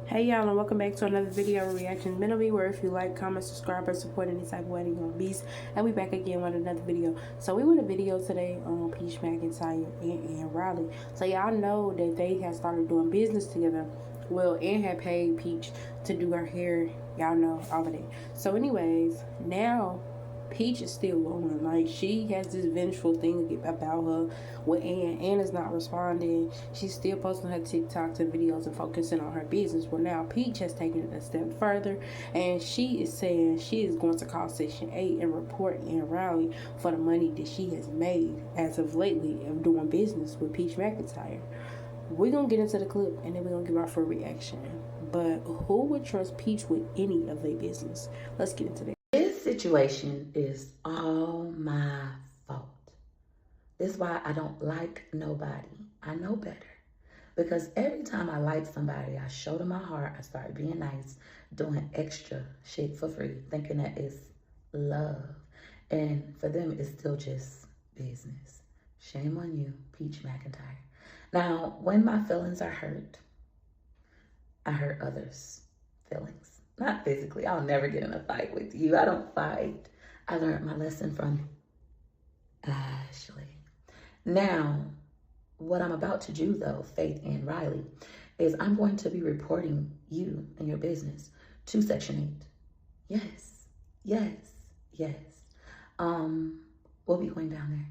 Hey y'all, and welcome back to another video of ReactionsMiddleMe, where if you like, comment, subscribe, or support any type of wedding on beast, and we back again with another video. So we with a video today on Peach McIntyre and Riley. So y'all know that they have started doing business together. Well, and had paid Peach to do her hair. Y'all know all of that. So anyways, now Peach is still on. Like, she has this vengeful thing about her with Ann. Ann is not responding. She's still posting her TikToks and videos and focusing on her business. Well, now Peach has taken it a step further, and she is saying she is going to call Section 8 and report Ann Riley for the money that she has made as of lately of doing business with Peach McIntyre. We're going to get into the clip, and then we're going to give our full reaction. But who would trust Peach with any of their business? Let's get into that. This situation is all my fault. This is why I don't like nobody. I know better. Because every time I like somebody, I show them my heart. I start being nice, doing extra shit for free, thinking that it's love. And for them, it's still just business. Shame on you, Peach McIntyre. Now, when my feelings are hurt, I hurt others' feelings. Not physically. I'll never get in a fight with you. I don't fight. I learned my lesson from Ashley. Now, what I'm about to do, though, Faith and Riley, is I'm going to be reporting you and your business to Section 8. Yes. Yes. Yes. We'll be going down there.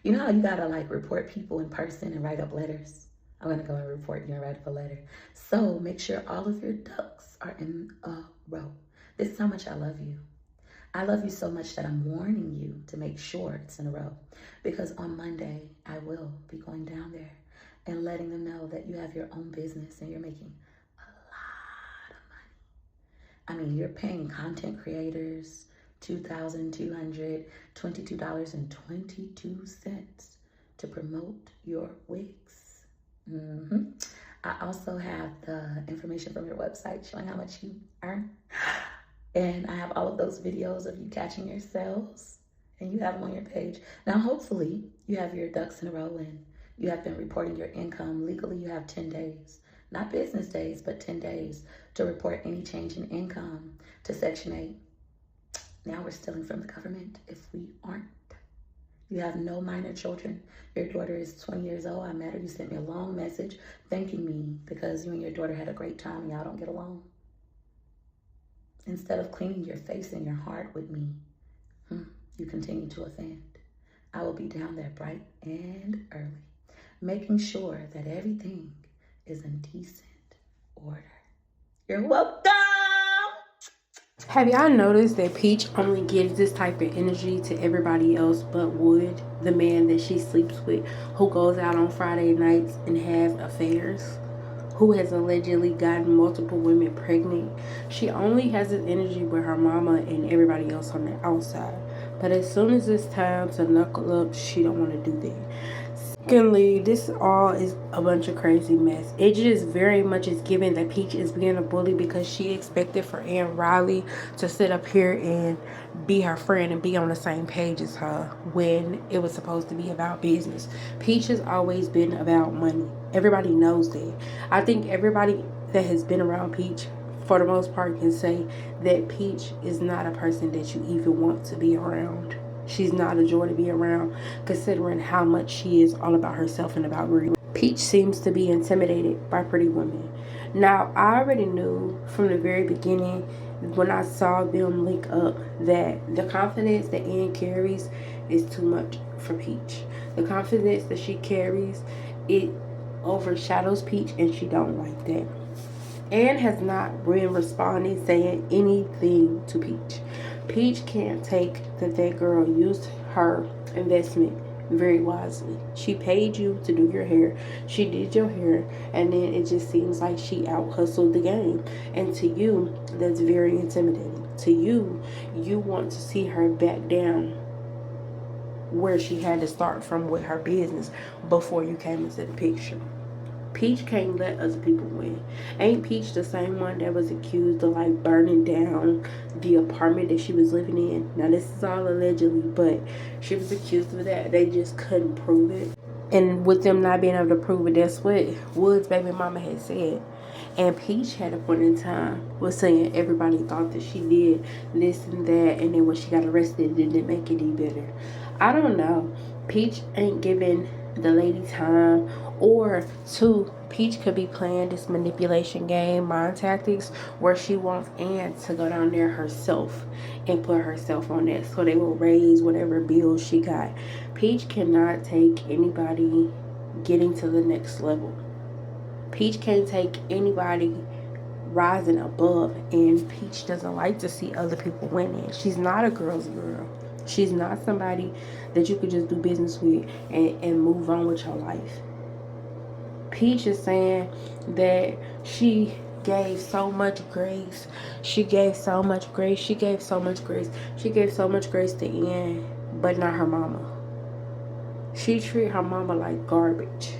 You know how you gotta, like, report people in person and write up letters? I'm going to go and report you and write up a letter. So make sure all of your ducks are in a row. This is how much I love you. I love you so much that I'm warning you to make sure it's in a row. Because on Monday, I will be going down there and letting them know that you have your own business and you're making a lot of money. I mean, you're paying content creators $2,222.22 to promote your wigs. I also have the information from your website showing how much you earn. And I have all of those videos of you catching your sales, and you have them on your page. Now, hopefully, you have your ducks in a row and you have been reporting your income. Legally, you have 10 days, not business days, but 10 days to report any change in income to Section 8. Now we're stealing from the government if we aren't. You have no minor children. Your daughter is 20 years old. I met her. You sent me a long message thanking me because you and your daughter had a great time and y'all don't get along. Instead of cleaning your face and your heart with me, you continue to offend. I will be down there bright and early, making sure that everything is in decent order. You're welcome. Have y'all noticed that Peach only gives this type of energy to everybody else but Wood, the man that she sleeps with, who goes out on Friday nights and has affairs, who has allegedly gotten multiple women pregnant? She only has this energy with her mama and everybody else on the outside. But as soon as it's time to knuckle up, she don't want to do that. Secondly, this all is a bunch of crazy mess. It just very much is given that Peach is being a bully because she expected for Ann Riley to sit up here and be her friend and be on the same page as her when it was supposed to be about business. Peach has always been about money. Everybody knows that. I think everybody that has been around Peach for the most part can say that Peach is not a person that you even want to be around. She's not a joy to be around, considering how much she is all about herself and about greed. Peach seems to be intimidated by pretty women. Now, I already knew from the very beginning when I saw them link up that the confidence that Ann carries is too much for Peach. The confidence that she carries, it overshadows Peach, and she don't like that. Ann has not been responding, saying anything to Peach. Peach can't take that girl used her investment very wisely. She paid you to do your hair. She did your hair, and then it just seems like she out-hustled the game. And to you, that's very intimidating. To you, you want to see her back down where she had to start from with her business before you came into the picture. Peach can't let other people win. Ain't Peach the same one that was accused of like burning down the apartment that she was living in? Now this is all allegedly, but she was accused of that. They just couldn't prove it. And with them not being able to prove it, that's what Wood's baby mama had said. And Peach had a point in time was saying everybody thought that she did this and that, and then when she got arrested, it didn't make it any better. I don't know. Peach ain't giving the lady time, or two, Peach could be playing this manipulation game, mind tactics, where she wants Anne to go down there herself and put herself on that, so they will raise whatever bills she got. Peach cannot take anybody getting to the next level. Peach can't take anybody rising above, and Peach doesn't like to see other people winning. She's not a girl's girl. She's not somebody that you could just do business with and move on with your life. Peach is saying that she gave so much grace. She gave so much grace. She gave so much grace. She gave so much grace to Anne, but not her mama. She treated her mama like garbage.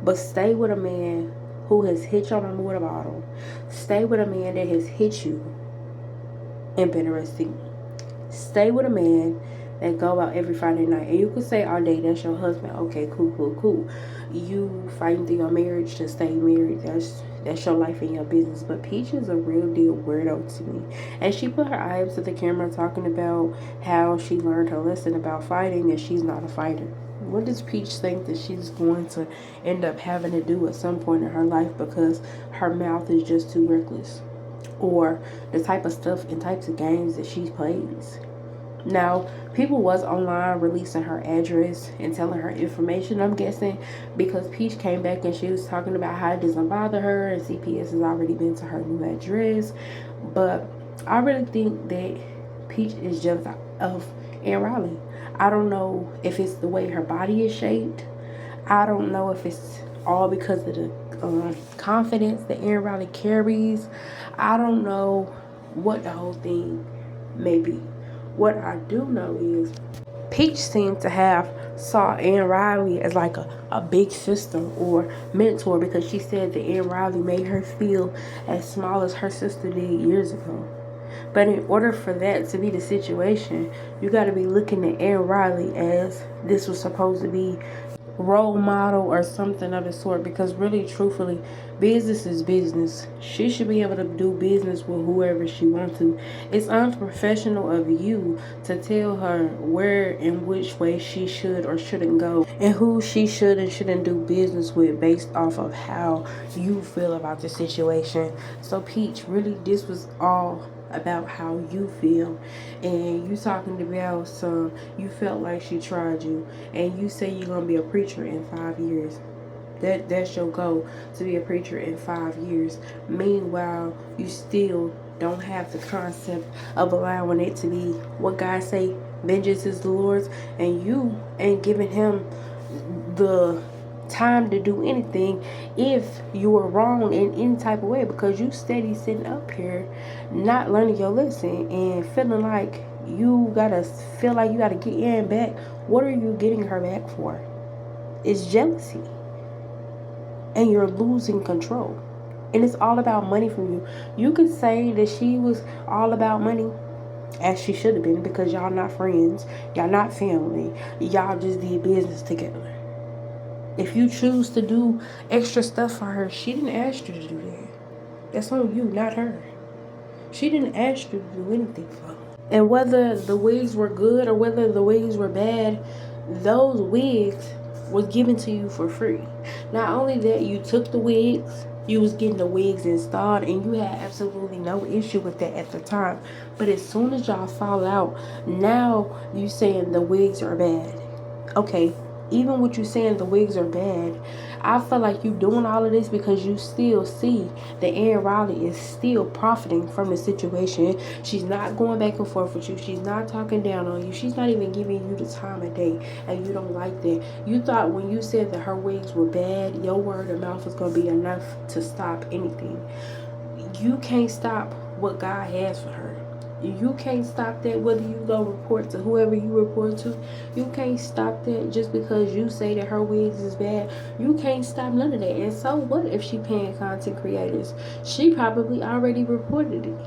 But stay with a man who has hit your mama with a bottle. Stay with a man that has hit you and been arrested. Stay with a man that go out every Friday night. And you could say all day, that's your husband. Okay, cool. You fighting through your marriage to stay married. That's your life and your business. But Peach is a real deal weirdo to me. And she put her eye up to the camera talking about how she learned her lesson about fighting and she's not a fighter. What does Peach think that she's going to end up having to do at some point in her life because her mouth is just too reckless? Or the type of stuff and types of games that she plays. Now, people was online releasing her address and telling her information, I'm guessing, because Peach came back and she was talking about how it doesn't bother her and CPS has already been to her new address. But I really think that Peach is jealous of Anne Riley. I don't know if it's the way her body is shaped. I don't know if it's all because of the confidence that Anne Riley carries. I don't know what the whole thing may be. What I do know is Peach seemed to have saw Anne Riley as like a big sister or mentor, because she said that Anne Riley made her feel as small as her sister did years ago. But in order for that to be the situation, you got to be looking at Anne Riley as this was supposed to be role model or something of the sort, because really, truthfully, business is business. She should be able to do business with whoever she wants to. It's unprofessional of you to tell her where and which way she should or shouldn't go and who she should and shouldn't do business with based off of how you feel about the situation. So Peach, really, this was all about how you feel, and you talking about some you felt like she tried you, and you say you're gonna be a preacher in 5 years. That's your goal, to be a preacher in 5 years. Meanwhile, you still don't have the concept of allowing it to be what God say, vengeance is the Lord's, and you ain't giving him the time to do anything if you were wrong in any type of way, because you steady sitting up here not learning your lesson and feeling like you gotta get Anne back. What are you getting her back for? It's jealousy, and you're losing control, and it's all about money from you. You could say that she was all about money, as she should have been, because y'all not friends, y'all not family, y'all just did business together. If you choose to do extra stuff for her, she didn't ask you to do that. That's on you, not her. She didn't ask you to do anything for her. And whether the wigs were good or whether the wigs were bad, those wigs was given to you for free. Not only that, you took the wigs, you was getting the wigs installed, and you had absolutely no issue with that at the time. But as soon as y'all fall out, now you saying the wigs are bad. Okay, even with you saying the wigs are bad, I feel like you doing all of this because you still see that Anne Riley is still profiting from the situation. She's not going back and forth with you. She's not talking down on you. She's not even giving you the time of day, and you don't like that. You thought when you said that her wigs were bad, your word of mouth was going to be enough to stop anything. You can't stop what God has for her. You can't stop that whether you go report to whoever you report to. You can't stop that just because you say that her wigs is bad. You can't stop none of that. And so what if she paying content creators? She probably already reported it.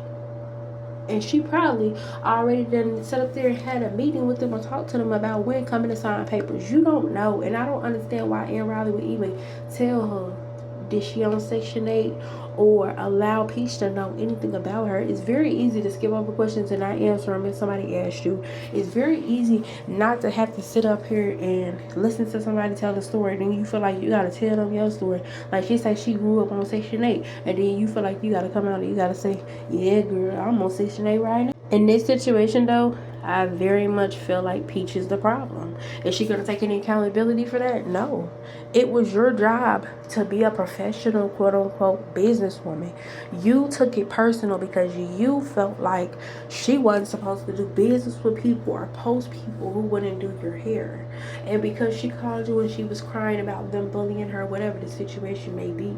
And she probably already done set up there and had a meeting with them or talked to them about when coming to sign papers. You don't know. And I don't understand why Anne Riley would even tell her did she on Section 8, or allow Peach to know anything about her. It's very easy to skip over questions and not answer them if somebody asks you. It's very easy not to have to sit up here and listen to somebody tell the story. Then you feel like you gotta tell them your story. Like she said, she grew up on Section 8, and then you feel like you gotta come out and you gotta say, yeah, girl, I'm on Section 8 right now. In this situation, though, I very much feel like Peach is the problem. Is she going to take any accountability for that? No. It was your job to be a professional, quote-unquote, businesswoman. You took it personal because you felt like she wasn't supposed to do business with people or post people who wouldn't do your hair. And because she called you and she was crying about them bullying her, whatever the situation may be,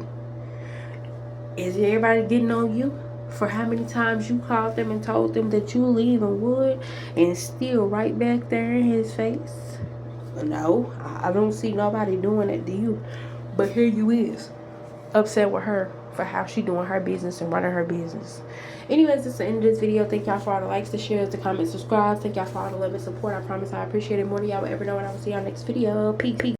is everybody getting on you for how many times you called them and told them that you leave and would, and still right back there in his face? No, I don't see nobody doing it to you. But here you is, upset with her for how she doing her business and running her business. Anyways, that's the end of this video. Thank y'all for all the likes, the shares, the comments, subscribe. Thank y'all for all the love and support. I promise I appreciate it more than y'all will ever know. And I will see y'all next video. Peace.